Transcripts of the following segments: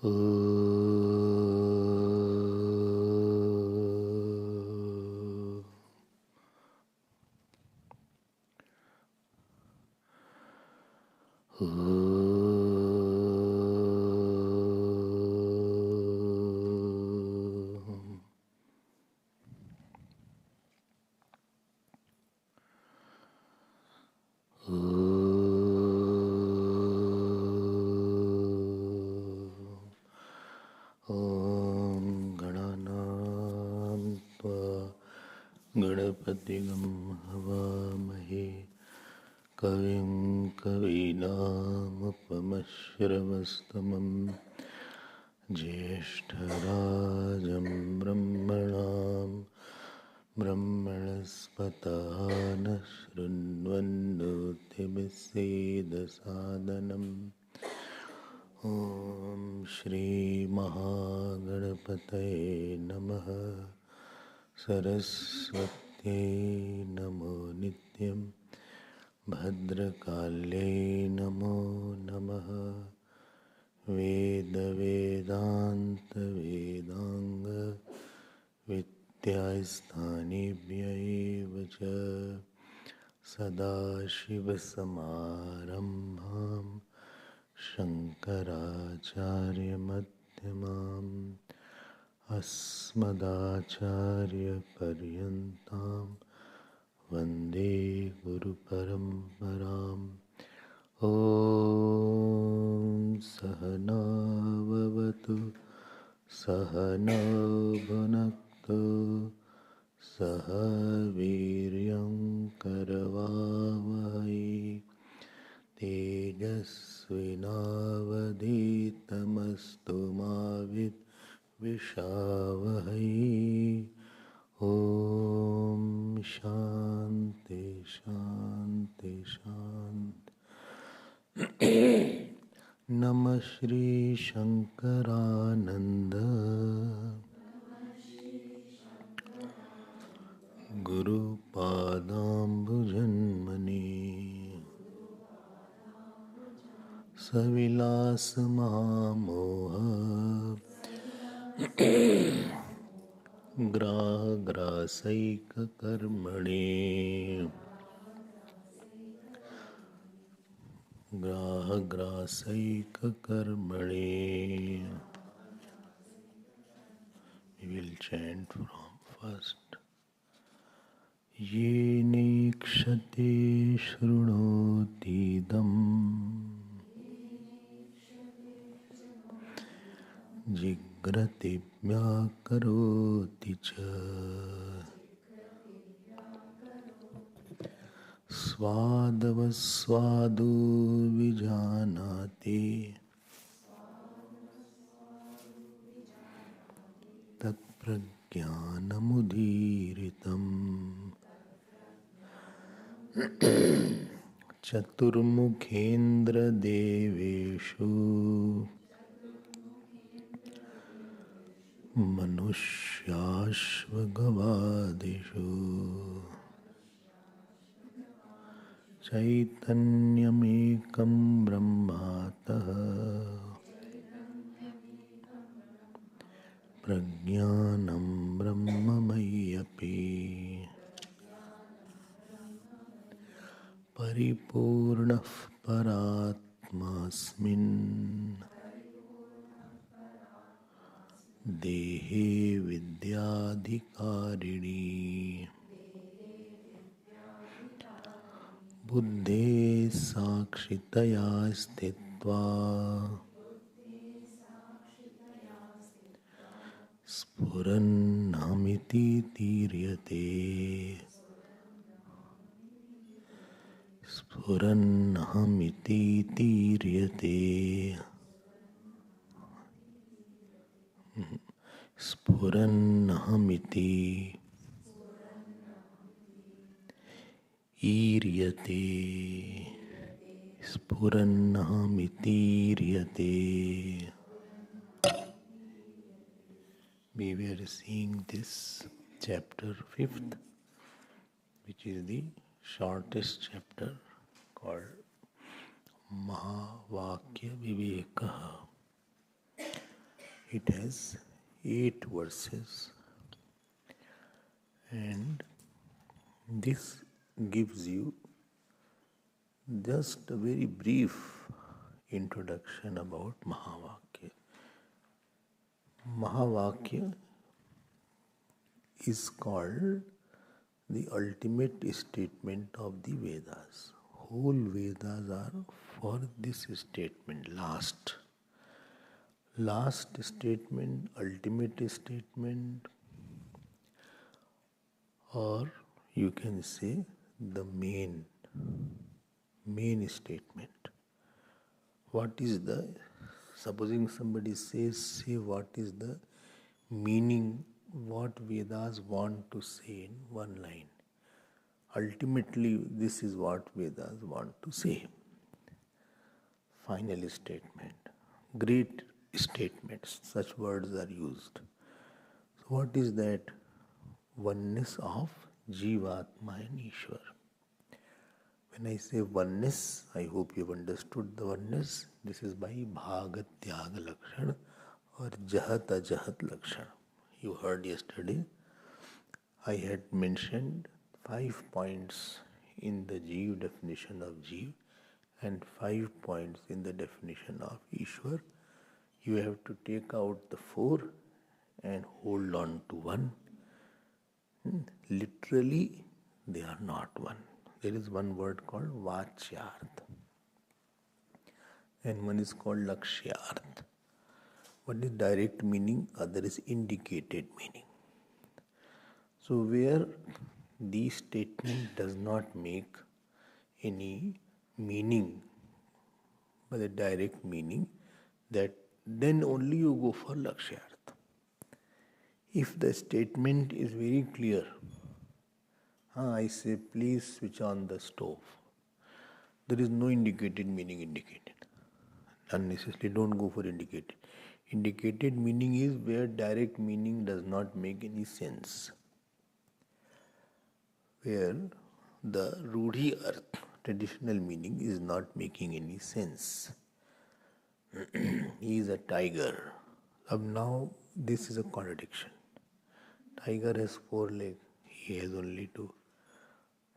गणानां त्वा गणपतिगं हवामहे कविं कवीनामुपमश्रवस्तमं ज्येष्ठराजं ब्रह्मणां ब्रह्मणस्पतः नः शृण्वन्नोतिभिस्सीदसादनम् ॐ श्री महागणपतये नमः। सरस्वत्यै नमो नित्यं भद्रकाल्यै नमो नमः। वेदान्त विद्यास्थानेभ्य एव च सदाशिवसमारम्भां शङ्कराचार्यमध्यमाम् अस्मदाचार्यपर्यन्तां वन्दे गुरुपरम्पराम्। ॐ सहना भवतु सहनौ भुनक्तु सह वीर्यं करवावहै तेजस्विनावधीतमस्तु मा विद्विषावहै। ॐ शान्ति शान्ति शान्ति। नमः Shri Shankaranand गुरुपादाम्बुजन्मने सविलास महामोह ग्रासैक कर्मणे ग्रासैक कर्मणे। We will chant from first. ये नेक्षते शृणोतीदम् जिग्रते व्याकरोति च स्वादवस्वादो विजानाति तत्प्रज्ञानमुदीरितम् चतुर्मुखेन्द्रदेवेषु मनुष्याश्वगवादिषु चैतन्यमेकं ब्रह्मातः प्रज्ञानं ब्रह्ममय्यपि परिपूर्णः परात्मास्मिन् देहे विद्याधिकारिणी बुद्धे साक्षितया स्थित्वा स्फुरन्नामिति तीर्यते स्फुरन्नामिति तीर्यते स्फुरन्नामिति ईर्यते स्फुरन्नामितीर्यते. We were seeing this chapter 5th, which is the shortest chapter, called Mahavakya Vivekaha. It has 8 verses, and this gives you just a very brief introduction about Mahavakya. Mahavakya is called the ultimate statement of the Vedas. Whole Vedas are for this statement, last statement, ultimate statement, or you can say the main statement. What is the, supposing somebody says, say what is the meaning, what Vedas want to say in one line. Ultimately, this is what Vedas want to say. Final statement. Great statements, such words are used. So what is that? Oneness of Jivatma and Ishwar. When I say oneness, I hope you have understood the oneness. This is by Bhagat Tyaga Lakshan or Jahat Ajahat Lakshan. You heard yesterday, I had mentioned 5 points in the Jeev definition of Jeev and 5 points in the definition of Ishwar. You have to take out the 4 and hold on to 1. Literally, they are not one. There is one word called Vachyarth and one is called Lakshyarth. One is direct meaning, other is indicated meaning. So where the statement does not make any meaning by the direct meaning, that then only you go for Lakshyarth. If the statement is very clear, I say please switch on the stove, there is no indicated meaning indicated. Unnecessarily don't go for indicated. Indicated meaning is where direct meaning does not make any sense. Where the Rudhi Arth, traditional meaning, is not making any sense. He is a tiger. Now this is a contradiction. Tiger has 4 legs, he has only 2.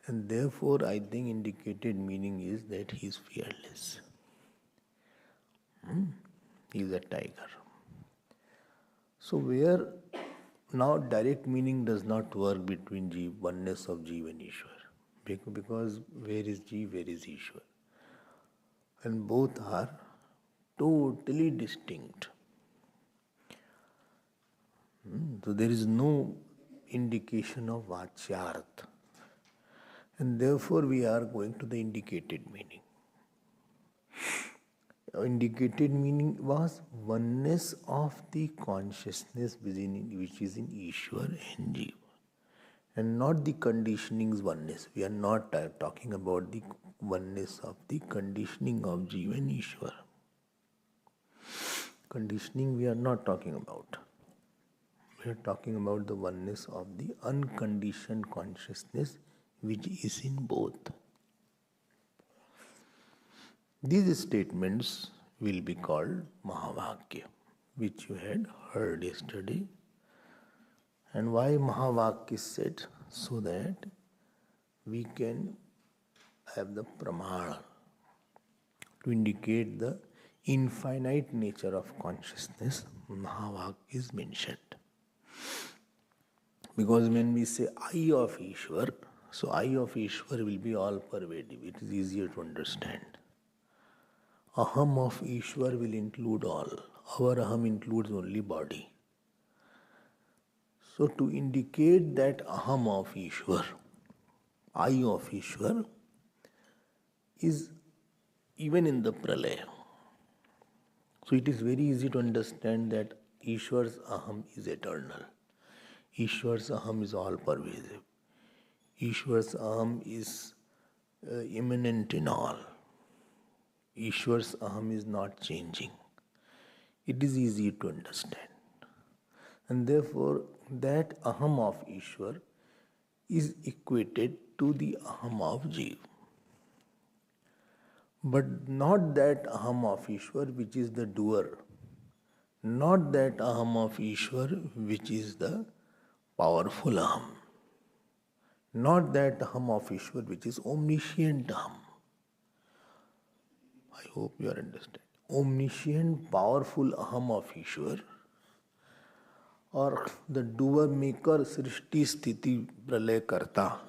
And therefore I think indicated meaning is that he is fearless. He is a tiger. So where now direct meaning does not work between Jeev, oneness of Jeev and Ishwar. Because where is Jeev, where is Ishwar? And both are totally distinct. So there is no indication of Vachyarth. And therefore we are going to the indicated meaning. Indicated meaning was oneness of the consciousness which is in Ishwar and Jeev. And not the conditioning's oneness. We are not talking about the oneness of the conditioning of Jeev and Ishwar. Conditioning we are not talking about. We are talking about the oneness of the unconditioned consciousness which is in both. These statements will be called Mahavakya, which you had heard yesterday. And why Mahavakya is said? So that we can have the pramana to indicate the infinite nature of consciousness. Mahavakya is mentioned. Because when we say I of Ishwar, so I of Ishwar will be all pervasive. It is easier to understand. Aham of Ishwar will include all. Our aham includes only body. So to indicate that aham of Ishwar, I of Ishwar, is even in the pralaya. So it is very easy to understand that Ishwar's aham is eternal. Ishwar's aham is all pervasive. Ishwar's aham is immanent in all. Ishwar's aham is not changing. It is easy to understand. And therefore, that aham of Ishwar is equated to the aham of Jeev. But not that aham of Ishwar which is the doer, Not that aham of Ishwar which is the powerful aham. Not that aham of Ishwar which is omniscient aham. I hope you are understanding. Omniscient, powerful aham of Ishwar, or the doer, maker, srishti, sthiti, pralay, karta,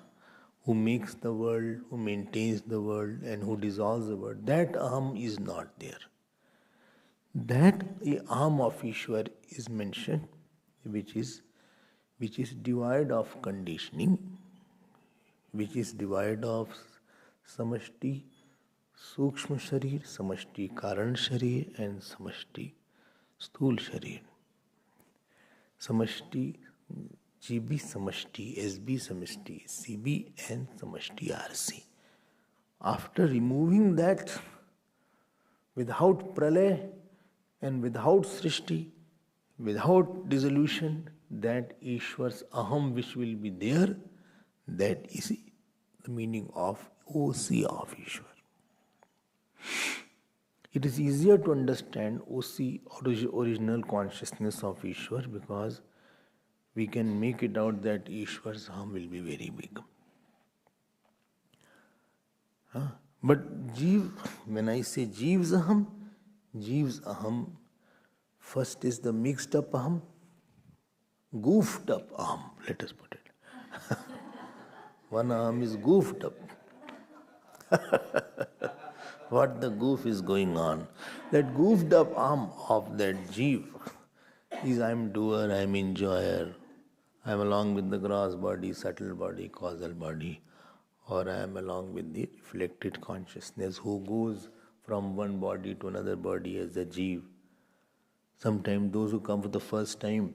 who makes the world, who maintains the world, and who dissolves the world, that aham is not there. That aham of Ishwar is mentioned, which is devoid of conditioning, which is devoid of samashti, sukshma sharir, samashti karan sharir, and samashti sthul sharir. Samashti GB samashti, SB samashti, CB, and samashti RC. After removing that, without pralay and without srishti, without dissolution, that Ishwar's aham which will be there, that is the meaning of OC of Ishwar. It is easier to understand OC, original consciousness of Ishwar, because we can make it out that Ishwar's aham will be very big. But Jeev, when I say Jeev's aham, first is the mixed up aham, goofed up aham, let us put it. One aham is goofed up. What the goof is going on? That goofed up aham of that Jeev is I am doer, I am enjoyer, I am along with the gross body, subtle body, causal body, or I am along with the reflected consciousness who goes from one body to another body as a Jeev. Sometimes those who come for the first time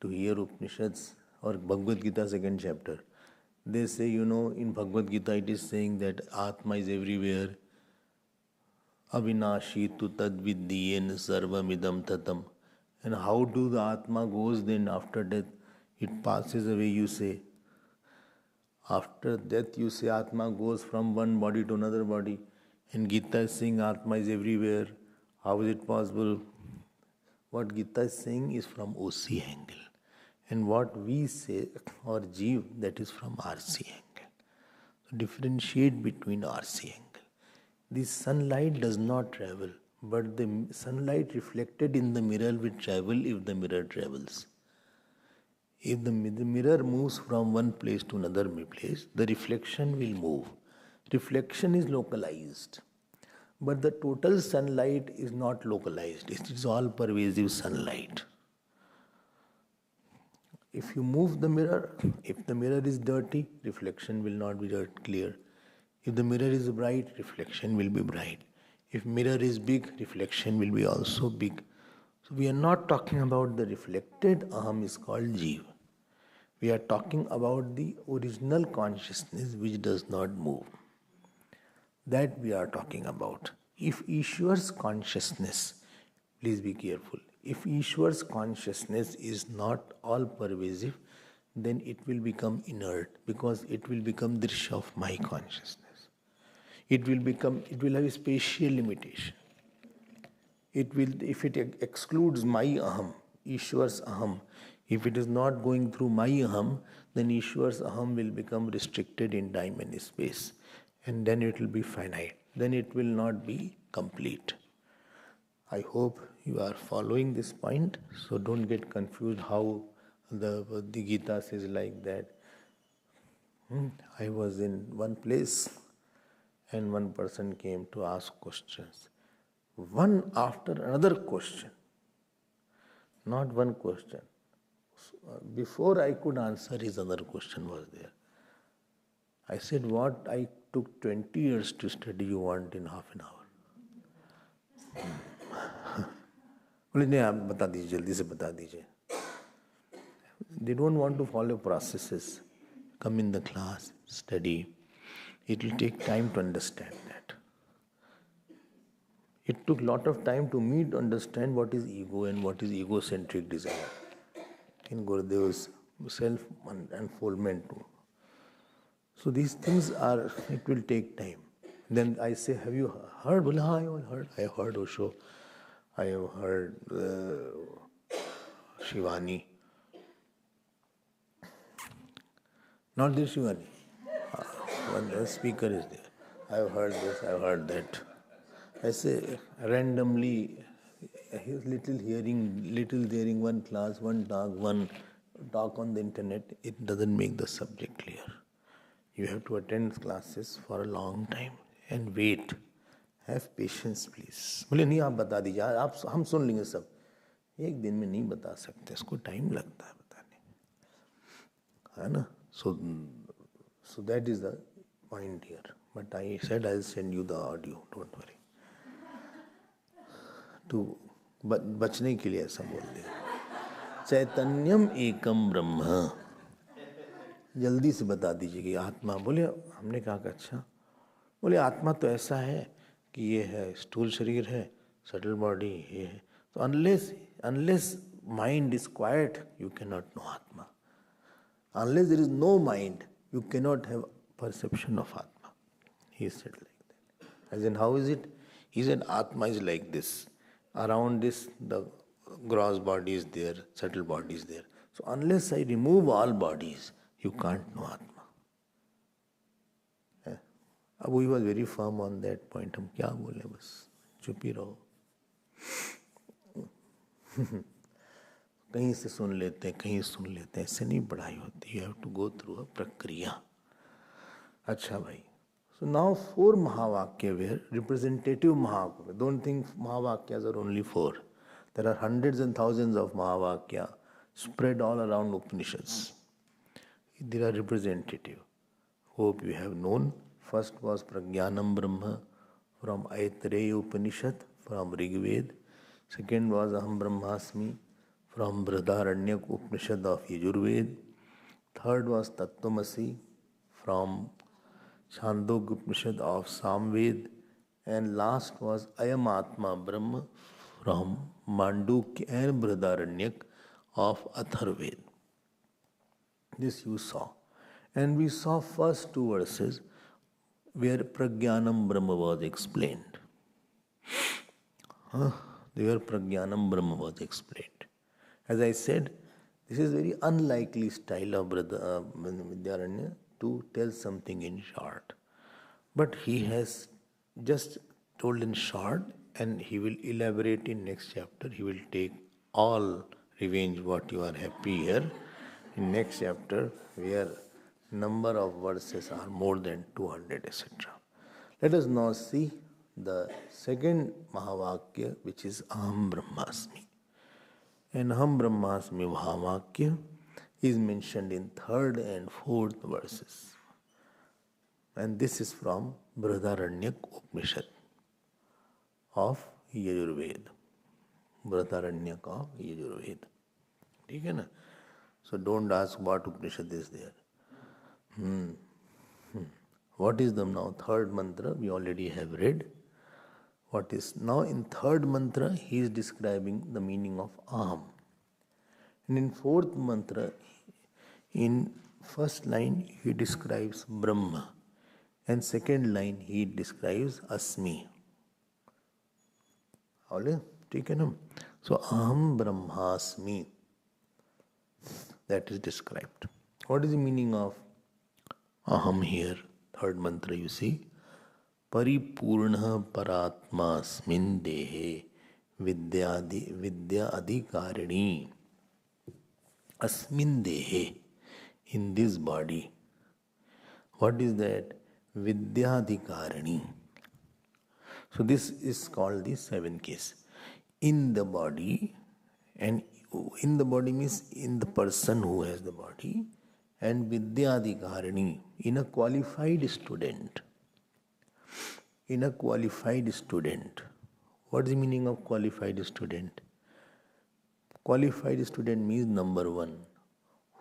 to hear Upanishads or Bhagavad Gita second chapter, they say, in Bhagavad Gita it is saying that Atma is everywhere. Avinashi tu tad viddiyen sarvamidam tatam. And how do the Atma goes then after death? It passes away, you say. After death, you say Atma goes from one body to another body. And Gita is saying Atma is everywhere. How is it possible? What Gita is saying is from OC angle. And what we say, or Jeev, that is from RC angle. So differentiate between RC angle. The sunlight does not travel, but the sunlight reflected in the mirror will travel if the mirror travels. If the mirror moves from one place to another place, the reflection will move. Reflection is localized, but the total sunlight is not localized. It is all pervasive sunlight. If you move the mirror, if the mirror is dirty, reflection will not be clear. If the mirror is bright, reflection will be bright. If mirror is big, reflection will be also big. So we are not talking about the reflected aham is called Jeev. We are talking about the original consciousness which does not move. That we are talking about. If Ishwar's consciousness, please be careful, if Ishwar's consciousness is not all pervasive, then it will become inert, because it will become drishya of my consciousness. It will have a spatial limitation. If it excludes my aham, Ishwar's aham, if it is not going through my aham, then Ishwar's aham will become restricted in time and space. And then it will be finite. Then it will not be complete. I hope you are following this point. So don't get confused how the Gita says like that. I was in one place and one person came to ask questions. One after another question. Not one question. Before I could answer, his other question was there. I said, what I took 20 years to study, you want in half an hour? बोले नहीं, आप बता दीजिए, जल्दी से बता दीजिए. They don't want to follow processes. Come in the class, study. It will take time to understand that. It took a lot of time to me to understand what is ego and what is egocentric desire. In Gurudev's self-unfoldment too. So these things it will take time. Then I say, have you heard? Well, I heard Osho. I have heard Shivani. Not this Shivani. One speaker is there. I have heard this, I have heard that. I say randomly, little hearing one class, one talk on the internet, it doesn't make the subject clear. You have to attend classes for a long time and wait. Have patience, please. बोले नहीं आप बता दीजिए, आप हम सुन लेंगे सब. एक दिन में नहीं बता सकते, इसको टाइम लगता है बताने, है ना? So that is the point here. But I said I'll send you the audio. Don't worry. तो बचने के लिए ऐसा बोल दिया. चैतन्यम एकम ब्रह्म. जल्दी से बता दीजिए कि आत्मा. बोले हमने कहा कि अच्छा. बोले आत्मा तो ऐसा है कि ये है, स्थूल शरीर है, सटल बॉडी ये है. तो unless mind is quiet, you cannot know Atma. Unless there is no mind, you cannot have perception of Atma. He said like that. As in, how is it? He said Atma is like this. Around this, the gross body is there, subtle body is there. So unless I remove all bodies, you can't know Atma. अब he was very firm on that point. हम क्या बोले, बस चुप ही रहो. कहीं से सुन लेते हैं, कहीं सुन लेते हैं, ऐसे नहीं पढ़ाई होती. You have to go through a प्रक्रिया. अच्छा भाई. So now 4 Mahavakya were representative Mahavakya. Don't think Mahavakyas are only 4. There are hundreds and thousands of Mahavakya spread all around Upanishads. They are representative. Hope you have known. First was Prajnanam Brahma from Aitareya Upanishad, from Rigved. Second was Aham Brahmasmi from Brihadaranyaka Upanishad of Yajurved. Third was Tattvamasi from Chandogya Upanishad of Samved. And last was Ayam Atma Brahma from Mandukya and Brihadaranyaka of Atharved. This you saw. And we saw first 2 verses where Prajnanam Brahma was explained. Where Prajnanam Brahma was explained. As I said, this is very unlikely style of Vidyaranya to tell something in short. But he has just told in short, and he will elaborate in next chapter. He will take all revenge what you are happy here. In next chapter, where number of verses are more than 200, etc. Let us now see the second Mahavakya, which is Aham Brahmasmi. And Aham Brahmasmi Mahavakya is mentioned in 3rd and 4th verses. And this is from Brihadaranyaka Upanishad of Yajurved. Brihadaranyaka of Yajurved. ठीक है ना? So don't ask what Upanishad is there. What is the now 3rd mantra? We already have read. What is now in 3rd mantra? He is describing the meaning of aham. And in 4th mantra, in first line he describes Brahma, and second line he describes Asmi. All taken him. So aham Brahmasmi. That is described. What is the meaning of aham here? 3rd mantra you see. Paripurna paratma asmin dehe vidya adhikarini. Asmin dehe, in this body. What is that? Vidya adhikarini. So this is called the 7 case. In the body, and in the body means in the person who has the body, and vidya adhikarini, in a qualified student. In a qualified student. What is the meaning of qualified student? Qualified student means number 1.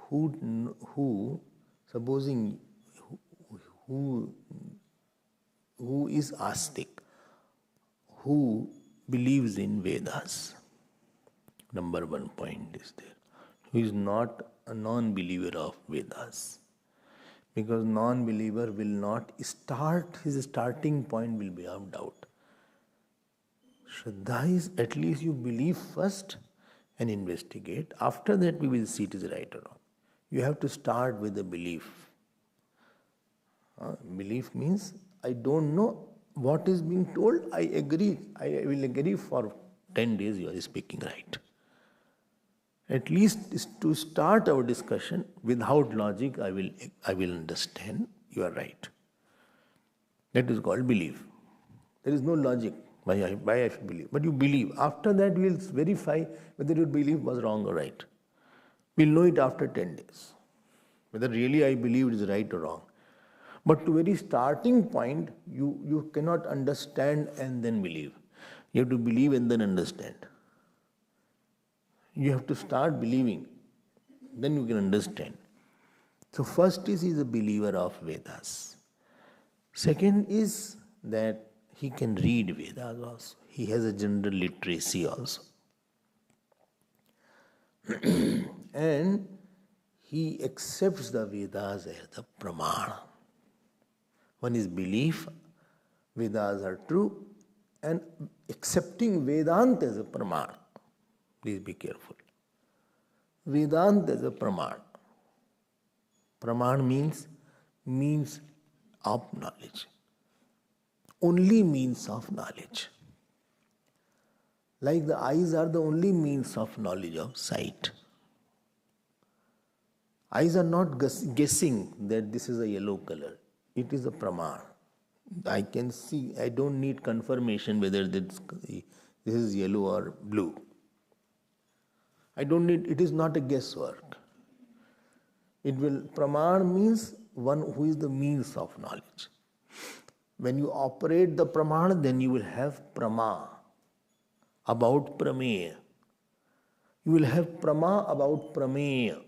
Who supposing who is astic, who believes in Vedas. Number 1 point is there. Who is not a non-believer of Vedas. Because non-believer will not start, his starting point will be of doubt. Shraddha is at least you believe first and investigate. After that, we will see it is right or wrong. You have to start with the belief. Belief means I don't know what is being told. I agree. I will agree for 10 days you are speaking right. At least is to start our discussion without logic, I will understand you are right. That is called belief. There is no logic why I should believe. But you believe. After that, we will verify whether your belief was wrong or right. We'll know it after 10 days. Whether really I believe it is right or wrong. But to very starting point, you cannot understand and then believe. You have to believe and then understand. You have to start believing. Then you can understand. So first is he is a believer of Vedas. Second is that he can read Vedas also. He has a general literacy also. And he accepts the Vedas as the Pramana. One is belief, Vedas are true, and accepting Vedanta as a Pramana. Please be careful. Vedanta is a Pramana. Pramana means of knowledge. Only means of knowledge. Like the eyes are the only means of knowledge of sight. Eyes are not guessing that this is a yellow color. It is a Pramana. I can see, I don't need confirmation whether this is yellow or blue. I don't need, it is not a guesswork. Pramana means one who is the means of knowledge. When you operate the Pramana, then you will have Prama about Prameya. You will have Prama about Prameya.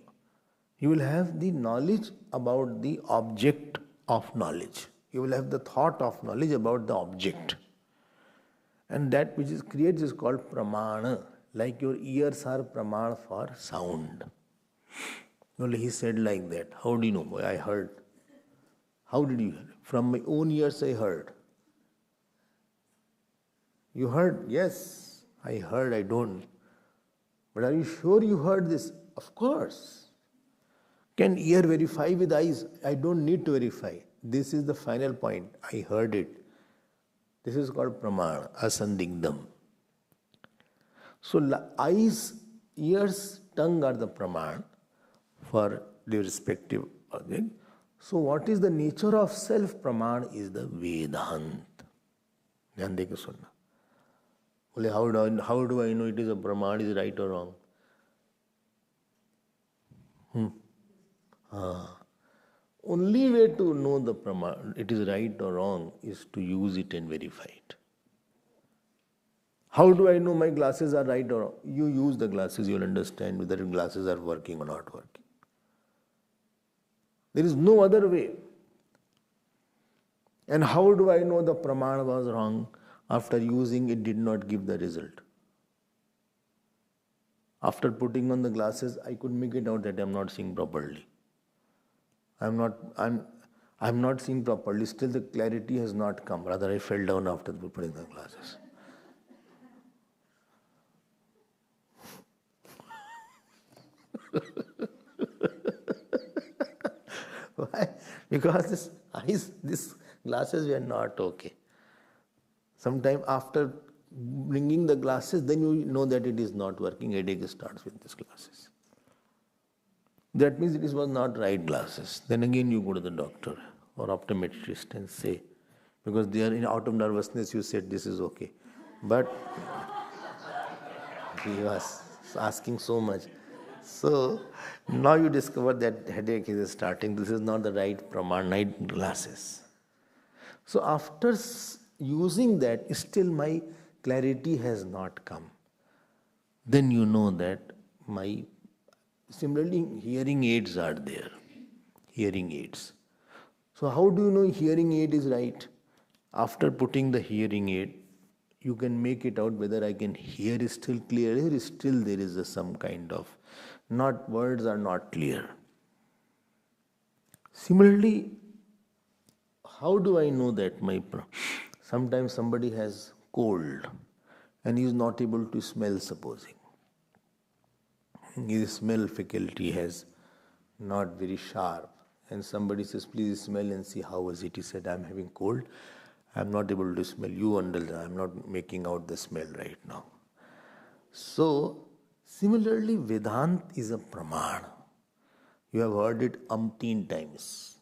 You will have the knowledge about the object of knowledge. You will have the thought of knowledge about the object. And that which is created is called Pramana. Like your ears are Pramana for sound. Only he said like that. How do you know? I heard. How did you hear? From my own ears I heard. You heard? Yes, I heard, I don't. But are you sure you heard this? Of course. Can ear verify with eyes? I don't need to verify. This is the final point. I heard it. This is called Pramana, Asandigdham. So eyes, ears, tongue are the Pramana for the respective object. So what is the nature of self? Pramana is the Vedanta. Dhyan de ke sunna. How do I know it is a Pramana, is right or wrong? Only way to know the Pramana, it is right or wrong, is to use it and verify it. How do I know my glasses are right or wrong? You use the glasses, you will understand whether your glasses are working or not working. There is no other way. And how do I know the Pramana was wrong? After using it did not give the result. After putting on the glasses, I could make it out that I am not seeing properly. I'm not seeing properly. Still the clarity has not come. Rather I fell down after putting the glasses. Why? Because these glasses were not okay. Sometime after bringing the glasses, then you know that it is not working. Headache starts with these glasses. That means it was not right glasses. Then again you go to the doctor or optometrist and say, because they are out of nervousness, you said this is okay. But he was asking so much. So now you discover that headache is starting. This is not the right Pramana, night glasses. So after using that, still my clarity has not come. Then you know that similarly hearing aids are there. Hearing aids. So how do you know hearing aid is right? After putting the hearing aid, you can make it out whether I can hear is still clear, or still there is some kind of, not words are not clear. Similarly, how do I know that sometimes somebody has cold and he is not able to smell, supposing. His smell faculty has not very sharp, and somebody says, please smell and see how is it. He said, I'm having cold, I'm not able to smell. You understand, I'm not making out the smell right now. So, similarly, Vedanta is a praman. You have heard it umpteen times.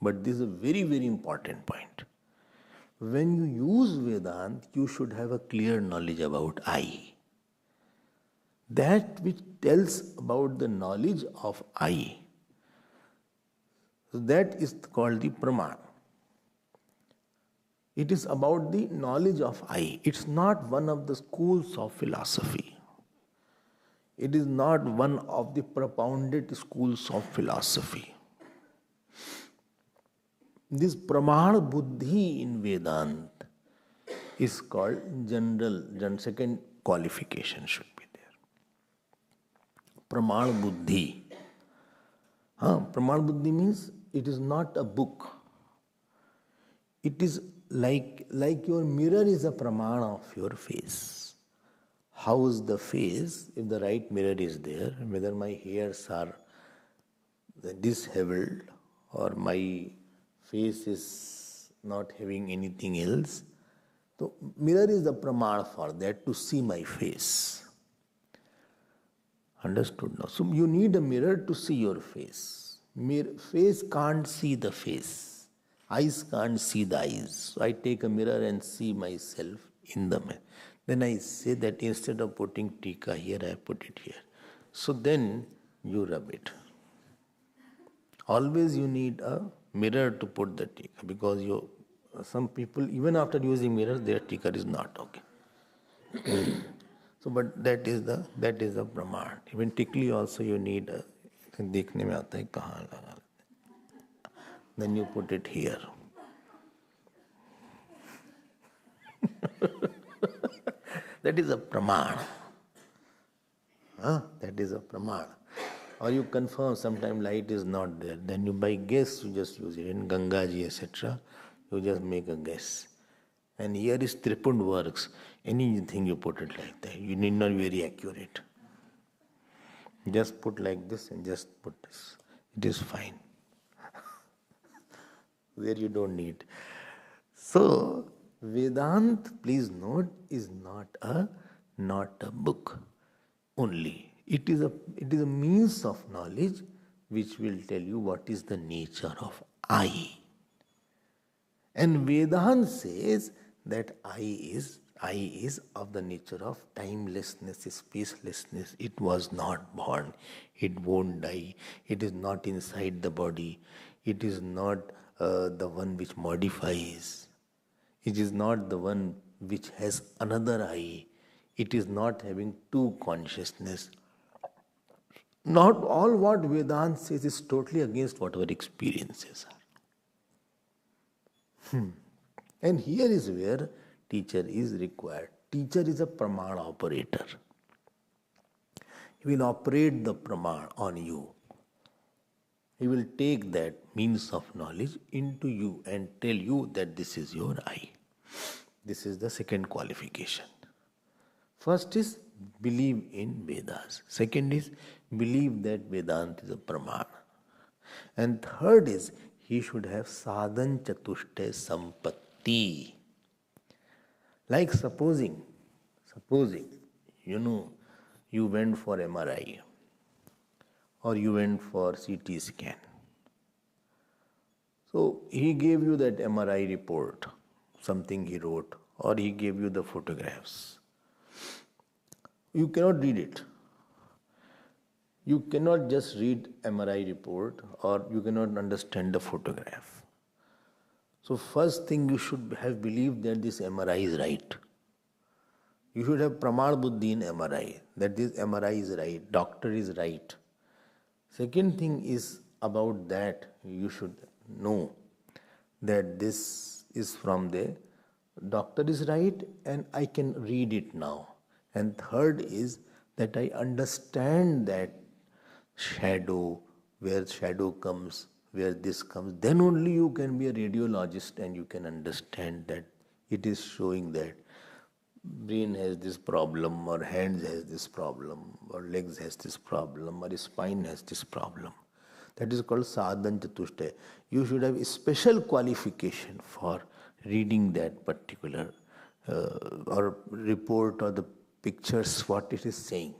But this is a very, very important point. When you use Vedanta, you should have a clear knowledge about I. That which tells about the knowledge of I. So that is called the praman. It is about the knowledge of I. It's not one of the schools of philosophy. It is not one of the propounded schools of philosophy. This pramana buddhi in Vedanta is called second qualification should be there. Pramana buddhi. Pramana buddhi means it is not a book. It is like your mirror is a pramana of your face. How is the face? If the right mirror is there, whether my hairs are disheveled or my face is not having anything else, so mirror is the pramana for that, to see my face. Understood now? So you need a mirror to see your face. Face can't see the face. Eyes can't see the eyes. So I take a mirror and see myself in the mirror. Then I say that instead of putting tika here, I put it here. So then you rub it. Always you need a mirror to put the tika, because some people, even after using mirror, their tika is not okay. So, but that is the praman. Even tikli also you need a देखने में आता है कहाँ लगा. Then you put it here. That is a praman. That is a praman. Or you confirm sometime light is not there. Then you by guess you just use it. In Gangaji etc. You just make a guess. And here is Tripund works. Anything you put it like that. You need not be very accurate. Just put like this and just put this. It is fine. Where you don't need. So, Vedanta, please note, is not a book only. It is a means of knowledge which will tell you what is the nature of I. And Vedanta says that I is of the nature of timelessness, spacelessness. It was not born. It won't die. It is not inside the body. It is not the one which modifies. It is not the one which has another I. It is not having two consciousness. Not all what Vedanta says is totally against what our experiences are. And here is where teacher is required. Teacher is a praman operator. He will operate the praman on you. He will take that means of knowledge into you and tell you that this is your I. This is the second qualification. First is believe in Vedas. Second is believe that Vedanta is a praman. And third is he should have sadhan chatushte sampatti. Like supposing, you went for MRI or you went for CT scan. So he gave you that MRI report, something he wrote, or he gave you the photographs. You cannot read it. You cannot just read MRI report or you cannot understand the photograph. So first thing you should have believed that this MRI is right. You should have praman buddhi in MRI, that this MRI is right, doctor is right. Second thing is about that you should know that this is from the doctor is right and I can read it now. And third is that I understand that shadow, where shadow comes, where this comes, then only you can be a radiologist and you can understand that it is showing that brain has this problem, or hands has this problem, or legs has this problem, or spine has this problem. That is called sadhan chatushtaya. You should have a special qualification for reading that particular or report or the pictures, what it is saying.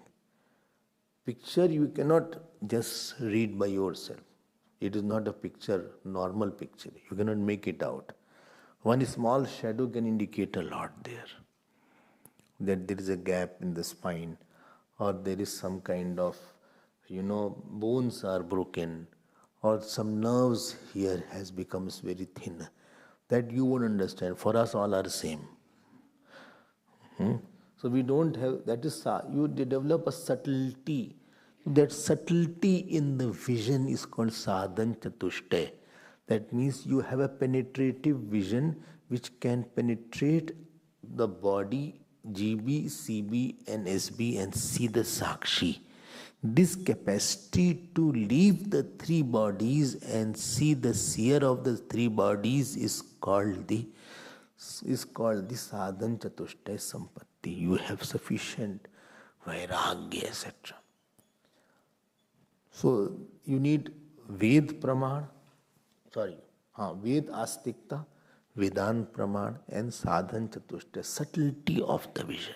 Picture you cannot just read by yourself. It is not a picture, normal picture. You cannot make it out. One small shadow can indicate a lot there. That there is a gap in the spine, or there is some kind of, bones are broken, or some nerves here has becomes very thin. That you won't understand. For us all are same. So we don't have, that is, you develop a subtlety. That subtlety in the vision is called sadhan chatushtaya. That means you have a penetrative vision which can penetrate the body, GB, CB and SB, and see the Sakshi. This capacity to leave the three bodies and see the seer of the three bodies is called the sadhan chatushtaya sampatti. You have sufficient vairagya, etc. So you need Ved Praman, Ved Astikta, Vedant Praman, and Sadhan Chatushtaya, subtlety of the vision.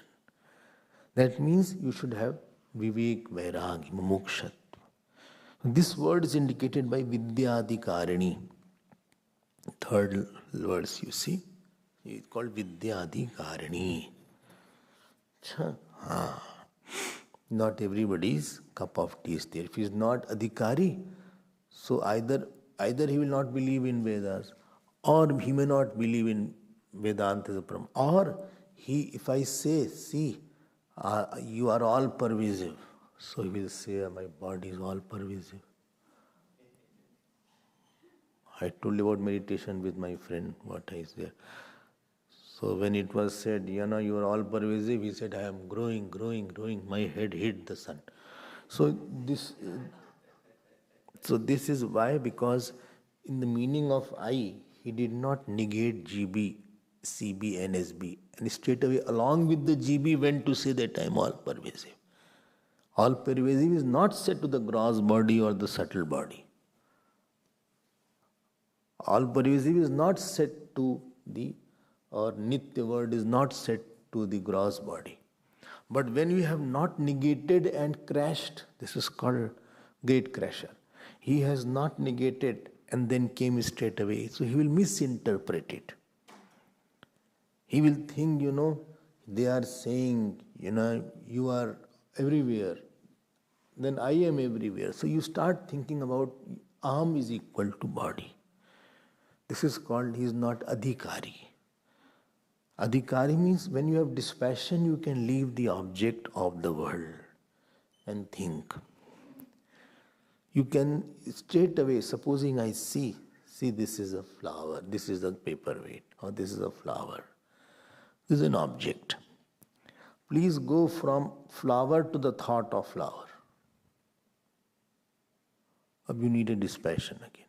That means you should have Vivek, Vairagya, Mumukshatva. This word is indicated by Vidya Adhikari. Third words you see, it's called Vidya Adhikari. Not everybody's cup of tea is there. If he is not Adhikari, so either he will not believe in Vedas, or he may not believe in Vedanta as a Brahma, or if I say, see, you are all pervasive, so he will say, my body is all pervasive. I told you about meditation with my friend, what is there. So when it was said, you are all pervasive, he said, I am growing. My head hit the sun. So this is why, because in the meaning of I, he did not negate GB, CB and SB. And straight away, along with the GB, went to say that I am all pervasive. All pervasive is not said to the gross body or the subtle body. All pervasive is not said to or Nitya word is not set to the gross body. But when we have not negated and crashed, this is called great crasher. He has not negated and then came straight away. So he will misinterpret it. He will think, they are saying, you are everywhere. Then I am everywhere. So you start thinking about aham is equal to body. This is called, he is not adhikari. Adhikari means when you have dispassion, you can leave the object of the world and think. You can straight away, supposing I see this is a flower, this is a paperweight, or this is a flower. This is an object. Please go from flower to the thought of flower. Now you need a dispassion again.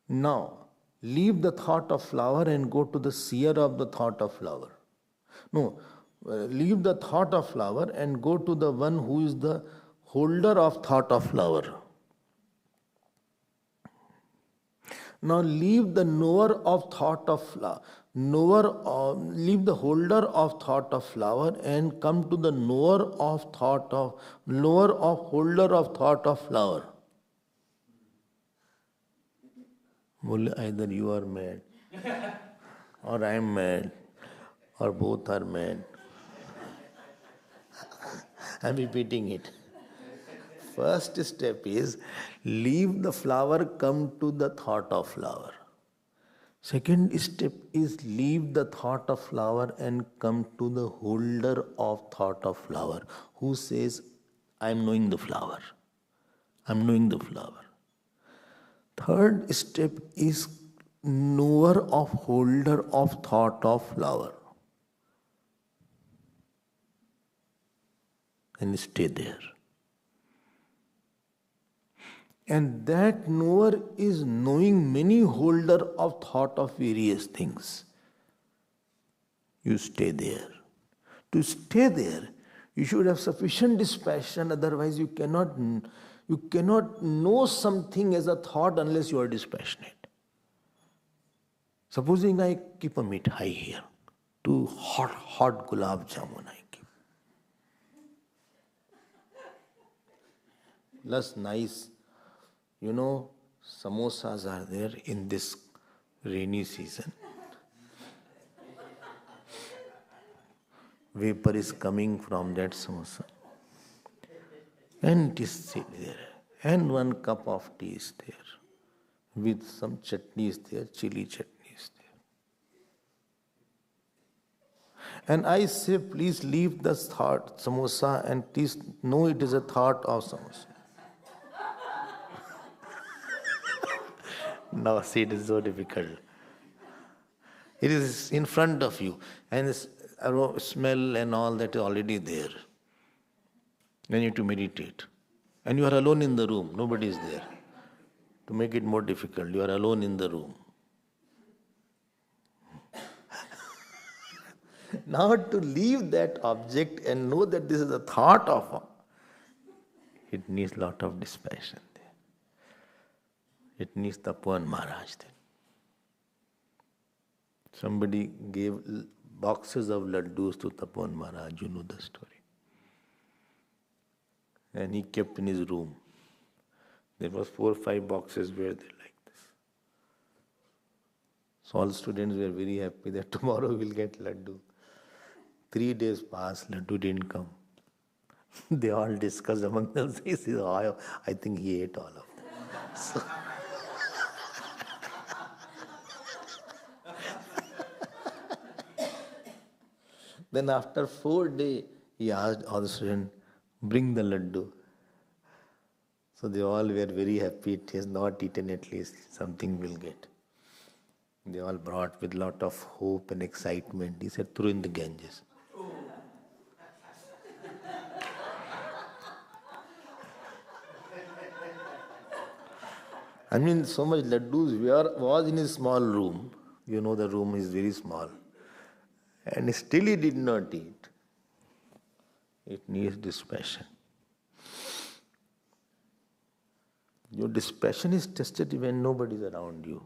Now, leave the thought of flower and go to the seer of the thought of flower. No, leave the thought of flower and go to the one who is the holder of thought of flower. Now leave the knower of thought of flower. Leave the holder of thought of flower and come to the holder of thought of flower. Either you are mad, or I am mad, or both are mad. I am repeating it. First step is leave the flower, come to the thought of flower. Second step is leave the thought of flower and come to the holder of thought of flower, who says, I am knowing the flower. I am knowing the flower. Third step is knower of holder of thought of flower. And stay there. And that knower is knowing many holder of thought of various things. you stay there. To stay there, you should have sufficient dispassion, otherwise you cannot know something as a thought unless you are dispassionate. Supposing I keep a mithai here, two hot gulab jamun I keep. Plus nice, samosas are there in this rainy season. Vapor is coming from that samosa. And it is there. And one cup of tea is there. With some chutneys there, chili chutneys there. And I say, please leave the thought samosa and please know it is a thought of samosa. Now see, it is so difficult. It is in front of you and this smell and all that is already there. Then you have to meditate. And you are alone in the room, nobody is there. To make it more difficult, you are alone in the room. Now to leave that object and know that this is a thought of, it needs lot of dispassion there. It needs Tapovan Maharaj there. Somebody gave boxes of laddus to Tapovan Maharaj, you know the story. And he kept in his room. There was 4 or 5 boxes where they like this. So all students were very happy that tomorrow we'll get laddu. 3 days passed, laddu didn't come. They all discussed among themselves. I think he ate all of them. So then after 4 days, he asked all the students, bring the laddu. So they all were very happy. It has not eaten, at least something will get. They all brought with lot of hope and excitement. He said, throw in the Ganges. I mean, so much laddus was in his small room. You know the room is very small. And still he did not eat. It needs dispassion. Your dispassion is tested when nobody is around you.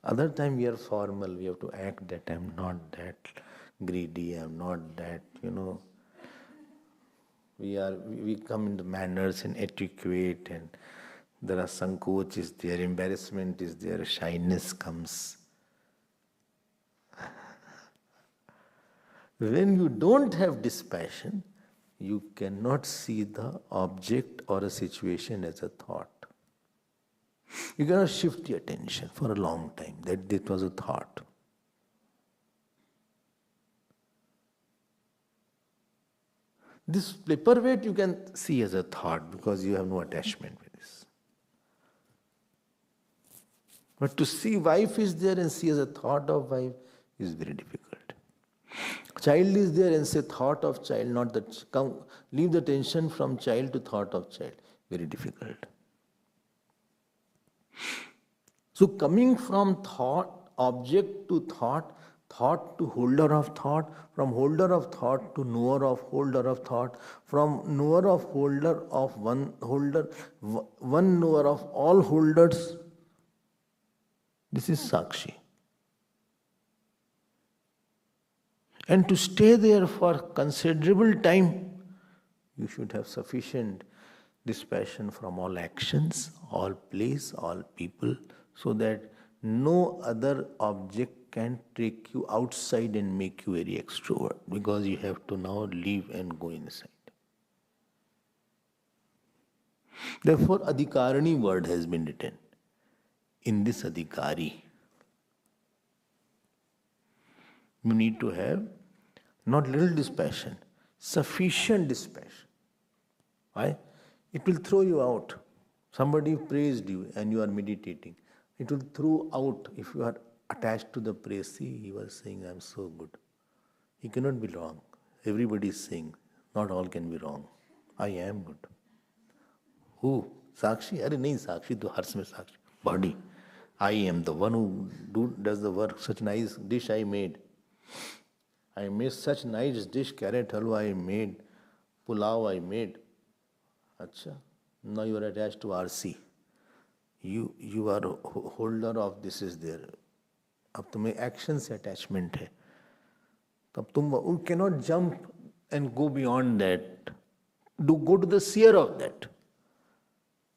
Other time we are formal, we have to act that I am not that greedy, I am not that, We come in the manners and etiquette, and there are sankoch is there, embarrassment is there, shyness comes. When you don't have dispassion, you cannot see the object or a situation as a thought. You cannot shift your attention for a long time that it was a thought. This paperweight you can see as a thought because you have no attachment with this. But to see wife is there and see as a thought of wife is very difficult. Child is there and say thought of child, not that. Leave the tension from child to thought of child. Very difficult. So coming from thought, object to thought, thought to holder of thought, from holder of thought to knower of holder of thought, from knower of holder of one holder, one knower of all holders. This is Sakshi. And to stay there for considerable time, you should have sufficient dispassion from all actions, all place, all people, so that no other object can take you outside and make you very extrovert, because you have to now leave and go inside. Therefore, Adhikari word has been written. In this Adhikari, you need to have not little dispassion, sufficient dispassion. Why? It will throw you out. Somebody praised you and you are meditating. It will throw out if you are attached to the praise. See, he was saying, I am so good. He cannot be wrong. Everybody is saying, not all can be wrong. I am good. Who? Sakshi? Arey nahi Sakshi, to hars mein Sakshi. Body. I am the one who does the work. Such nice dish I made. I made such nice dish, carrot halwa I made, pulao I made. Acha, now you are attached to RC. You are holder of this is there. अब तुम्हें action से attachment है. तब तुम cannot jump and go beyond that. Go to the seer of that.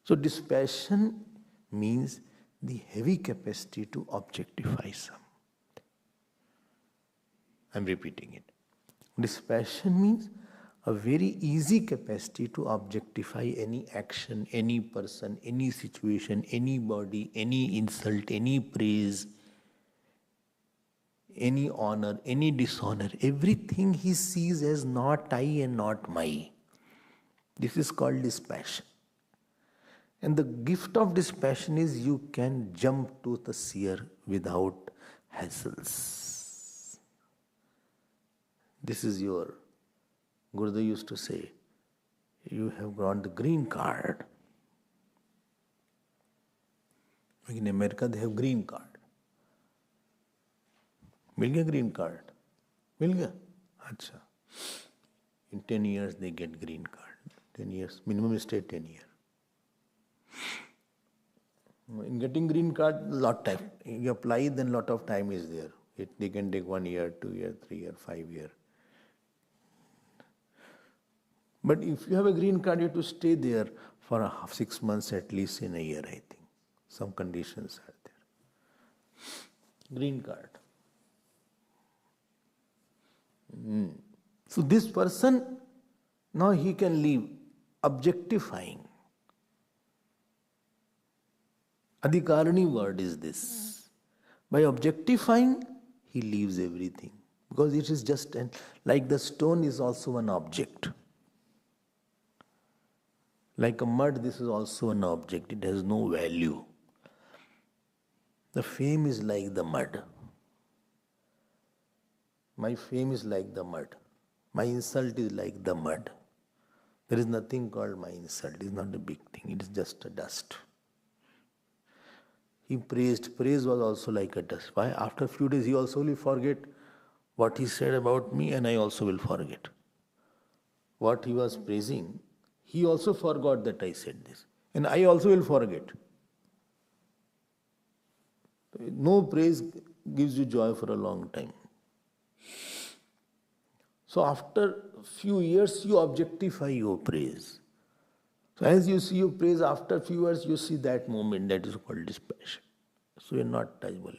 So dispassion means the heavy capacity to objectify something. I'm repeating it. Dispassion means a very easy capacity to objectify any action, any person, any situation, any body, any insult, any praise, any honor, any dishonor. Everything he sees as not I and not my. This is called dispassion. And the gift of dispassion is you can jump to the seer without hassles. This is your Gurudev used to say, you have got the green card. In America they have green card. मिल गया green card? मिल गया? अच्छा. In 10 years they get green card. 10 years, minimum stay 10 years. In getting green card, lot time. You apply, then lot of time is there. They can take 1 year, 2 year, 3 year, 5 year. But if you have a green card, you have to stay there for 6 months at least in a year, I think. Some conditions are there. Green card. So this person, now he can leave objectifying. Adhikari word is this. By objectifying, he leaves everything. Because it is just like the stone is also an object. Like a mud, this is also an object. It has no value. The fame is like the mud. My fame is like the mud. My insult is like the mud. There is nothing called my insult. It is not a big thing. It is just a dust. He praised. Praise was also like a dust. Why? After a few days, he also will forget what he said about me, and I also will forget. What he was praising, he also forgot that I said this. And I also will forget. No praise gives you joy for a long time. So after a few years, you objectify your praise. So as you see your praise, after a few years, you see that moment that is called dispassion. So you are not touchable.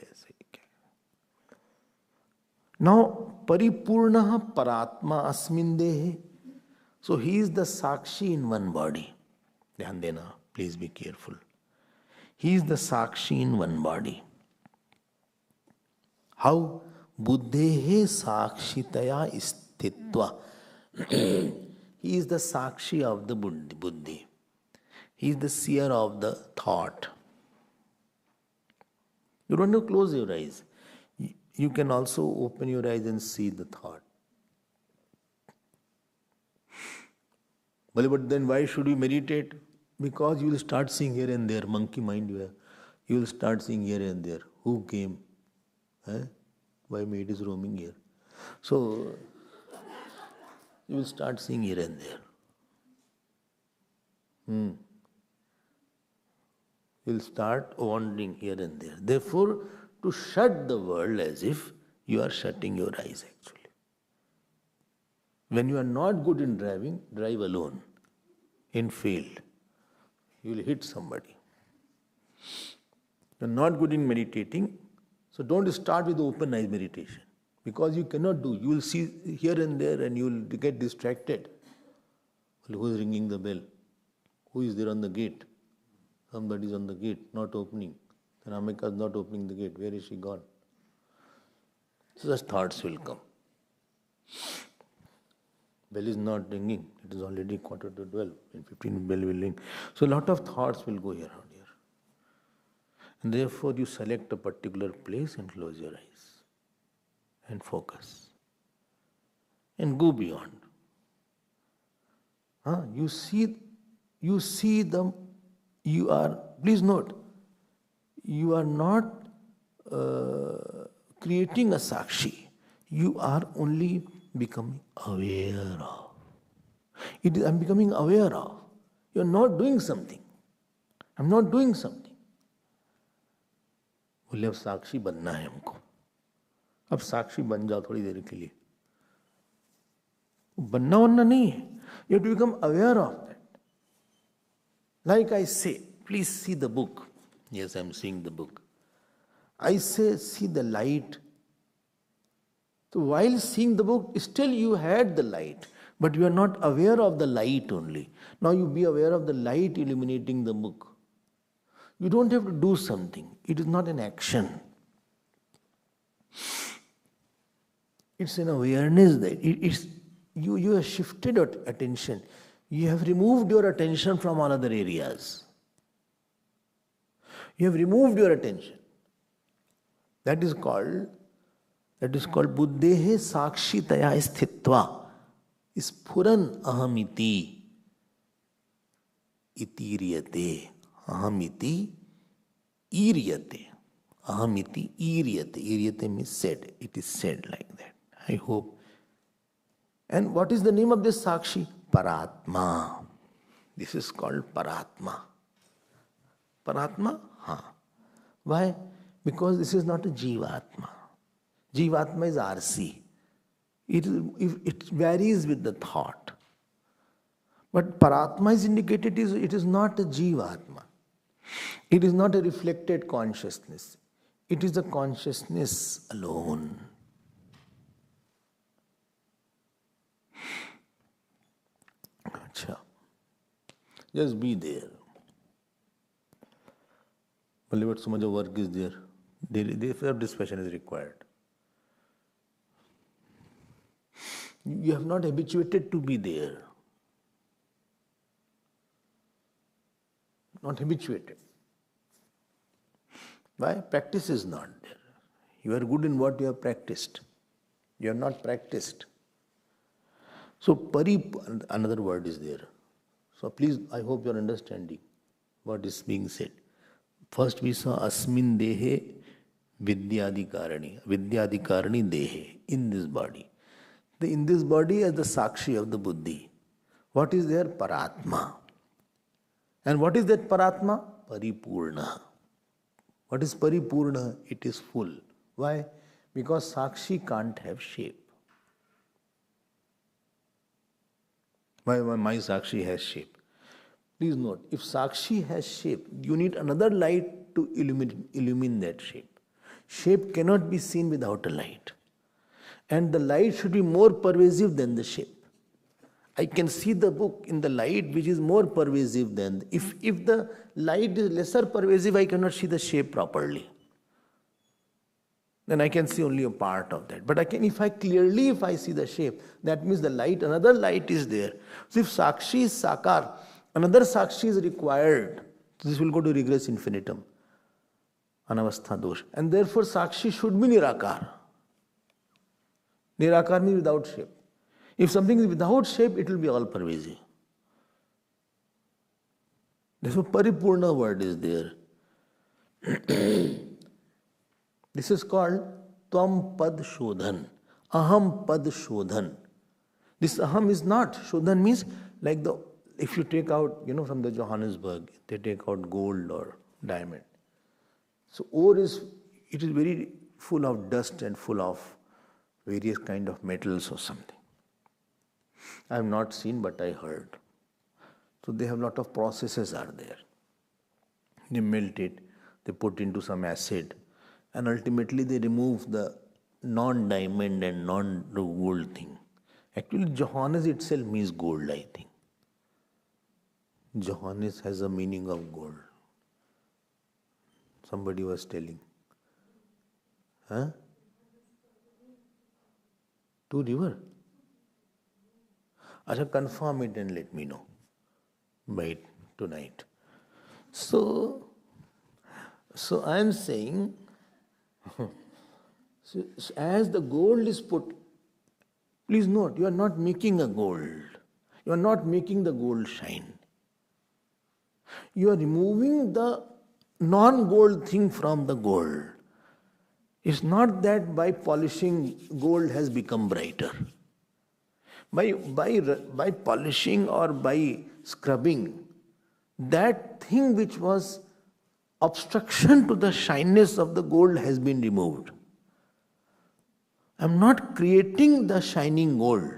Now, paripurnaha paratma asmin dehe. So he is the Sakshi in one body. Dhyan dena, please be careful. He is the Sakshi in one body. How? Buddhehe sakshitaya istitva. He is the Sakshi of the Buddhi. He is the seer of the thought. You don't have to close your eyes. You can also open your eyes and see the thought. But then why should you meditate? Because you will start seeing here and there, monkey mind you have. You will start seeing here and there. Who came? Why maid is roaming here? So, you will start seeing here and there. You will start wandering here and there. Therefore, to shut the world as if you are shutting your eyes actually. When you are not good in driving, drive alone. In field, you will hit somebody. You are not good in meditating, so don't start with open eyes meditation. Because you cannot do. You will see here and there and you will get distracted. Well, who is ringing the bell? Who is there on the gate? Somebody is on the gate, not opening. Then Amika is not opening the gate. Where is she gone? So such thoughts will come. Bell is not ringing. It is already 11:45. In 15 bell will ring. So a lot of thoughts will go here and here. And therefore you select a particular place and close your eyes. And focus. And go beyond. Please note, you are not creating a Sakshi. You are only becoming aware of. I'm becoming aware of. You're not doing something. I'm not doing something. बोले अब साक्षी बनना है हमको. अब साक्षी बन जाओ थोड़ी देर के लिए. बनना बनना नहीं है. You have to become aware of that. Like I say, please see the book. Yes, I'm seeing the book. I say, see the light. So while seeing the book, still you had the light, but you are not aware of the light only. Now you be aware of the light illuminating the book. You don't have to do something. It is not an action. It's an awareness that you have shifted your attention. You have removed your attention from all other areas. You have removed your attention. That is called buddhehe sakshitaya sthitva sphuran ahamiti itiriyate. Ahamiti iriyate. Ahamiti iriyate. Iriyate means said. It is said like that. I hope. And what is the name of this Sakshi? Paratma. This is called Paratma. Paratma? Why? Because this is not a Jivatma. Jivatma is RC. It varies with the thought. But Paratma is indicated, it is not a Jivatma. It is not a reflected consciousness. It is a consciousness alone. Just be there. Only what so much of work is there. Therefore, dispassion is required. You have not habituated to be there. Not habituated. Why? Practice is not there. You are good in what you have practiced. You have not practiced. So, another word is there. So, please, I hope you are understanding what is being said. First, we saw asmin dehe vidyadikarani. Vidyadikarani dehe, in this body. In this body as the sakshi of the buddhi. What is there? Paratma. And what is that Paratma? Paripurna. What is Paripurna? It is full. Why? Because Sakshi can't have shape. Why my Sakshi has shape? Please note, if Sakshi has shape, you need another light to illumine that shape. Shape cannot be seen without a light. And the light should be more pervasive than the shape. I can see the book in the light which is more pervasive than... If the light is lesser pervasive, I cannot see the shape properly. Then I can see only a part of that. But if I see the shape, that means the light, another light is there. So if Sakshi is Sakar, another Sakshi is required. This will go to regress infinitum. Anavastha dosh. And therefore Sakshi should be Nirakar. Nirakar means without shape. If something is without shape, it will be all pervasive. Therefore, Paripurna word is there. This is called Tvam Pad Shodhan. Aham Pad Shodhan. This aham is not. Shodhan means like if you take out, from the Johannesburg, they take out gold or diamond. So ore it is very full of dust and full of various kind of metals or something. I have not seen, but I heard. So they have a lot of processes are there. They melt it, they put into some acid, and ultimately they remove the non-diamond and non-gold thing. Actually, Johannes itself means gold, I think. Johannes has a meaning of gold. Somebody was telling. Huh? Two river? Acha, confirm it and let me know by tonight. So I am saying, so as the gold is put, please note, you are not making a gold. You are not making the gold shine. You are removing the non-gold thing from the gold. It's not that by polishing gold has become brighter. By polishing or by scrubbing, that thing which was obstruction to the shyness of the gold has been removed. I'm not creating the shining gold.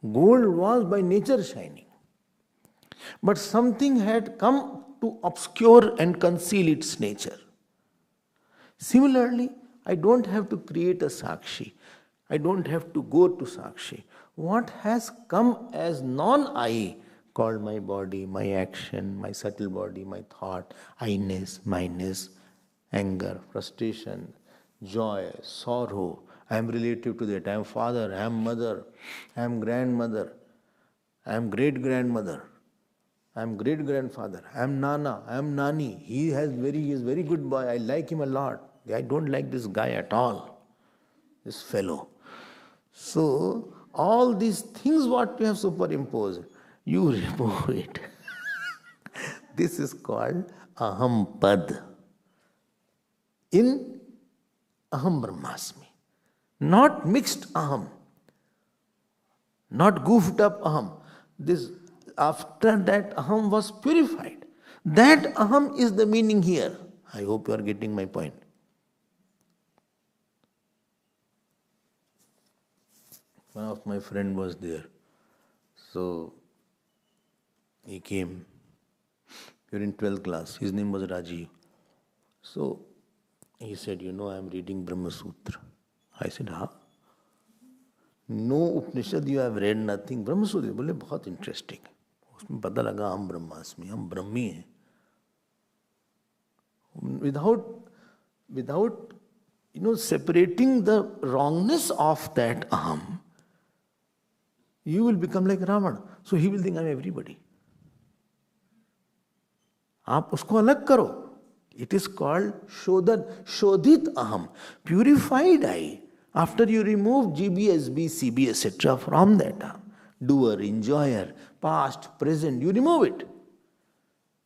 Gold was by nature shining. But something had come to obscure and conceal its nature. Similarly, I don't have to create a Sakshi. I don't have to go to Sakshi. What has come as non-I, called my body, my action, my subtle body, my thought, I-ness, mine-ness, anger, frustration, joy, sorrow. I am relative to that. I am father, I am mother, I am grandmother, I am great-grandmother, I am great-grandfather, I am Nana, I am Nani. He is very good boy. I like him a lot. I don't like this guy at all, this fellow. So, all these things what you have superimposed, you remove it. This is called aham pad. In aham brahmasmi. Not mixed aham. Not goofed up aham. This, after that aham was purified. That aham is the meaning here. I hope you are getting my point. One of my friend was there. So, he came. We were in 12th class. His name was Rajiv. So, he said, I am reading Brahma Sutra. I said, huh? No Upanishad you have read, nothing. Brahma Sutra, बोले बहुत interesting. उसमें पता लगा हम ब्रह्मास्मि, हम ब्रह्मी हैं. Without separating the wrongness of that aham, you will become like Ravana. So he will think I am everybody. आप उसको अलग करो. It is called shodhit aham, purified I. After you remove GB, SB, CB, etc. from that doer, enjoyer, past, present, you remove it.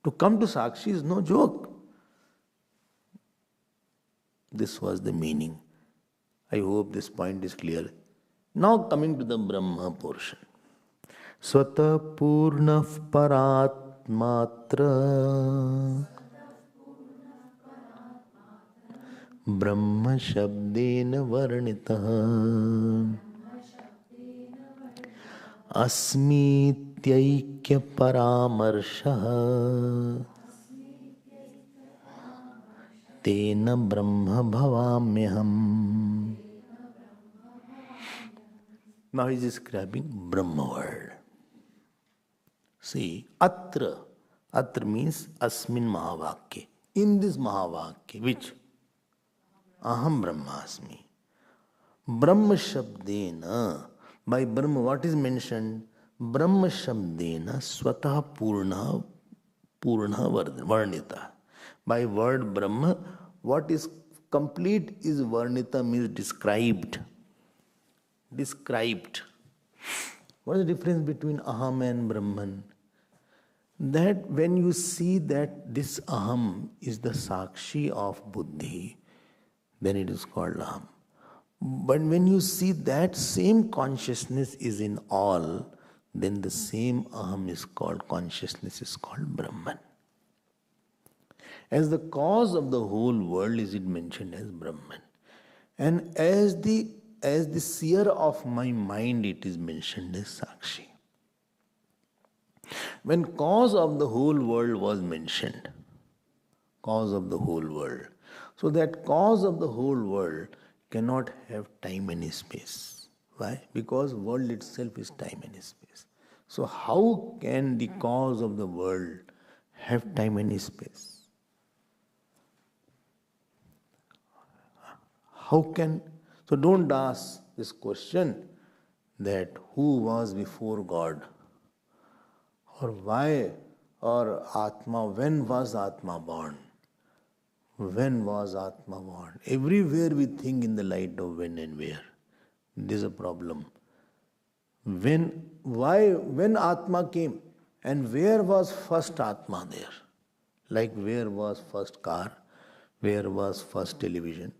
To come to Sakshi is no joke. This was the meaning. I hope this point is clear. Now coming to the Brahma portion. Swata purna paratmatra Brahma shabdena varnitah Asmityaikya paramarshah Tena Brahma bhavamyaham. Now he is describing Brahma world. See, atra means asmin Mahavakya. In this Mahavakya, which? Aham brahmasmi. Brahma shabdena. By Brahma, what is mentioned? Brahma shabdena swatah purna varnita. By word Brahma, what is complete is varnita, means described. Described. What is the difference between aham and Brahman? That when you see that this aham is the sakshi of buddhi, then it is called aham. But when you see that same consciousness is in all, then the same aham is called, consciousness is called Brahman. As the cause of the whole world is it mentioned as Brahman. And as the seer of my mind it is mentioned as Sakshi. When cause of the whole world was mentioned, cause of the whole world, so that cause of the whole world cannot have time and space. Why? Because world itself is time and space. So how can the cause of the world have time and space? How can? So don't ask this question that who was before God, or why, or Atma, when was Atma born? When was Atma born? Everywhere we think in the light of when and where. This is a problem. When Atma came, and where was first Atma there? Like where was first car? Where was first television?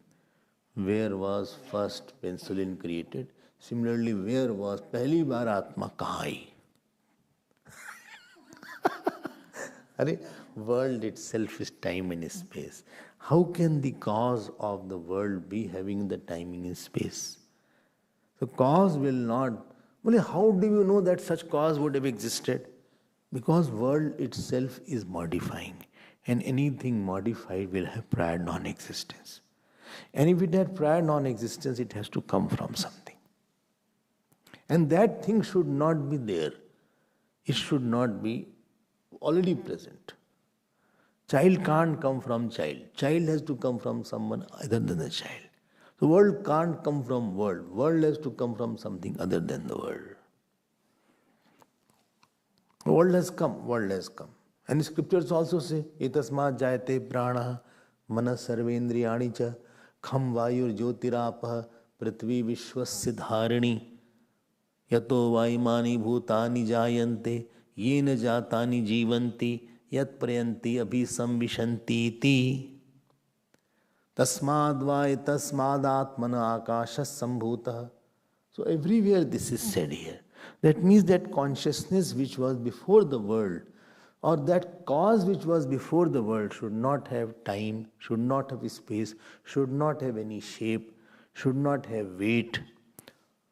Where was first penicillin created? Similarly, where was पहली बार आत्मा कहाँ आई? अरे, world itself is time and space. How can the cause of the world be having the timing and space? The cause will not. Well, how do you know that such cause would have existed? Because world itself is modifying, and anything modified will have prior non-existence. And if it had prior non-existence, it has to come from something. And that thing should not be there. It should not be already present. Child can't come from child. Child has to come from someone other than the child. The world can't come from world. World has to come from something other than the world. The world has come. World has come. And the scriptures also say, etasmat jayate prana manas sarvendriyani cha kham vayur jyotirapah prithvi vishwasya dharini yato vaimani bhutani jayante yena jatani jivanti yat prayanti abhisamvishanti ti tasmad vai tasmadatmana akashas sambhuta. So everywhere this is said here. That means that consciousness which was before the world, or that cause which was before the world, should not have time, should not have space, should not have any shape, should not have weight,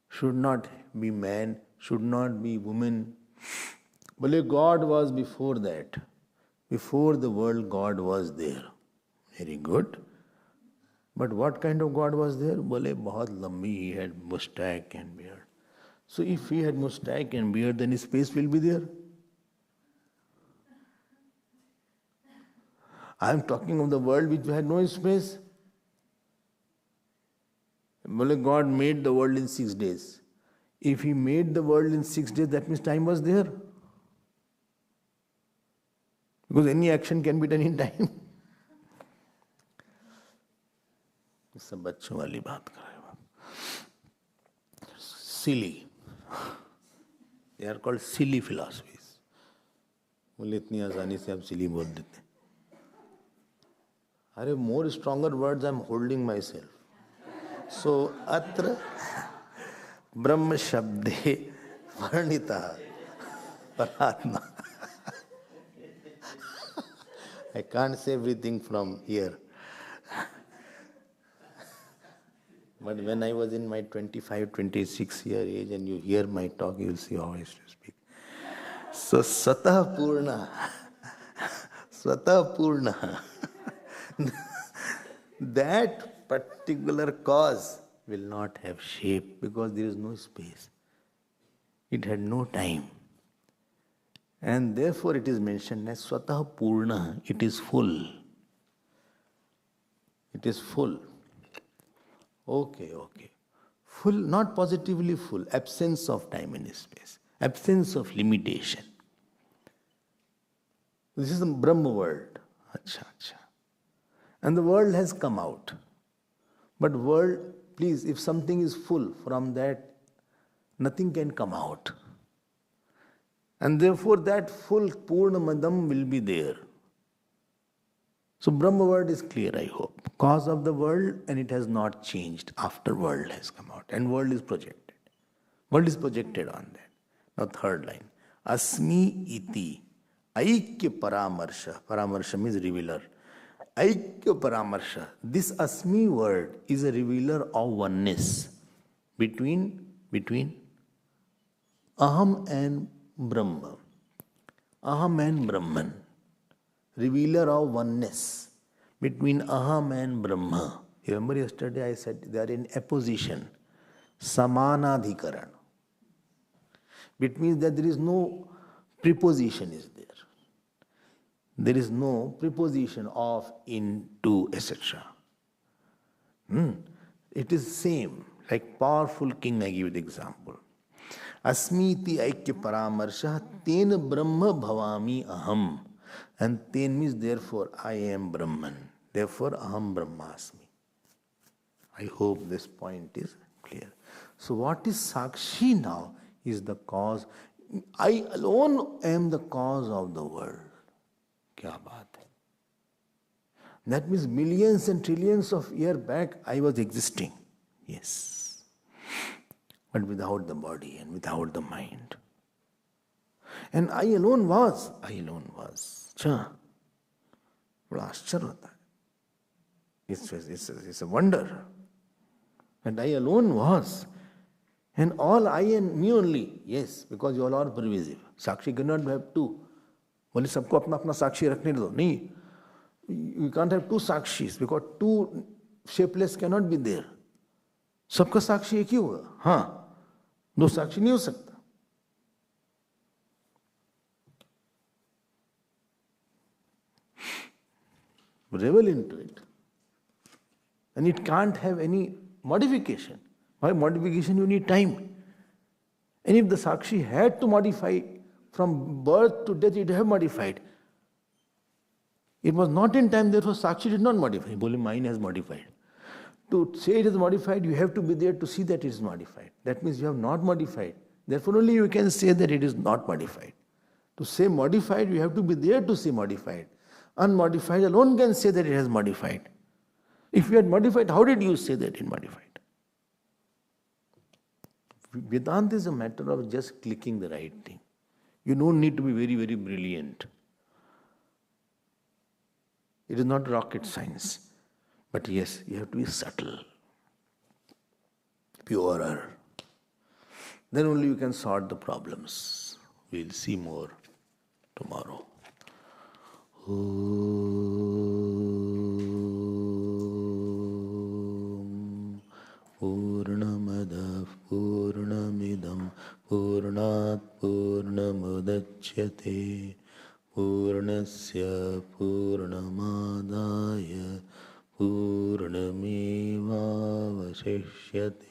should not be man, should not be woman. But God was before that. Before the world, God was there. Very good. But what kind of God was there? Bole bahut lambi, he had mustache and beard. So if he had mustache and beard, then his space will be there. I am talking of the world which had no space. Bole God made the world in 6 days. If he made the world in 6 days, that means time was there. Because any action can be done in time. सब बच्चों वाली बात कर रहे हो. Silly. They are called silly philosophies. बोले इतनी आसानी से आप silly बोल देते. अरे more stronger words I am holding myself. So अत्र ब्रह्म शब्दे वर्णितः परात्मा. I can't say everything from here. But when I was in my 25, 26 year age and you hear my talk, you will see how I used to speak. So Swatah Purna, that particular cause will not have shape because there is no space. It had no time. And therefore it is mentioned as Swatah Purna, it is full. It is full. Okay. Full, not positively full, absence of time and space, absence of limitation. This is the Brahma world. Acha. And the world has come out. But world, please, if something is full, from that, nothing can come out. And therefore that full Purnamadam will be there. So Brahma word is clear, I hope. Cause of the world, and it has not changed after world has come out. And world is projected. World is projected on that. Now third line. Asmi iti aikya paramarsha. Paramarsha means revealer. Aikya paramarsha. This Asmi word is a revealer of oneness between aham and Brahma. Aham and Brahman. Revealer of oneness between aham and Brahma. You remember yesterday I said they are in apposition. Samanadhikaran. Which means that there is no preposition is there. There is no preposition of, in, to, etc. It is same. Like powerful king, I give you the example. Asmiti aikya paramarsha ten brahma bhavami aham. And ten means therefore I am Brahman. Therefore aham brahmasmi. I hope this point is clear. So what is Sakshi now is the cause. I alone am the cause of the world. Kya baat hai? That means millions and trillions of years back I was existing. Yes. But without the body and without the mind. And I alone was. अच्छा, बड़ा आश्चर्य होता है. It's a wonder. And I alone was. And all I and me only. Yes, because you all are pervasive. Sakshi cannot have two. बोले सबको अपना अपना साक्षी रखने दो. नहीं. You can't have two sakshis because two shapeless cannot be there. सबका साक्षी एक ही होगा. हाँ, दो साक्षी नहीं हो सकता. Revel into it. And it can't have any modification. Why modification? You need time. And if the Sakshi had to modify from birth to death, it would have modified. It was not in time, therefore Sakshi did not modify. Bole, mind has modified. To say it is modified, you have to be there to see that it is modified. That means you have not modified. Therefore only you can say that it is not modified. To say modified, you have to be there to say modified. Unmodified alone can say that it has modified. If you had modified, how did you say that it modified? Vedanta is a matter of just clicking the right thing. You don't need to be very, very brilliant. It is not rocket science. But yes, you have to be subtle, purer. Then only you can sort the problems. We'll see more tomorrow. Purnamadav Purnamidam Purnat Purnamudachyate Purnasya Purnamadaya Purnamevavasishyate.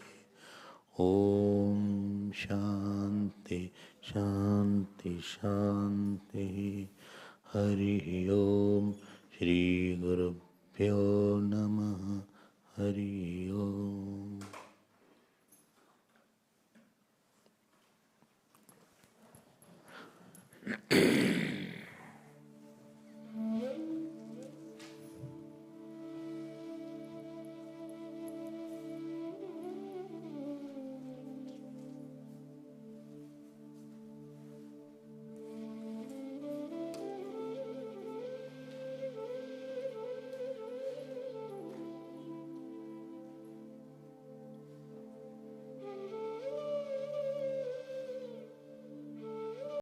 Om Shanti Shanti Shanti. Hari Om Shri Gurubhyo Namaha. Hari Om.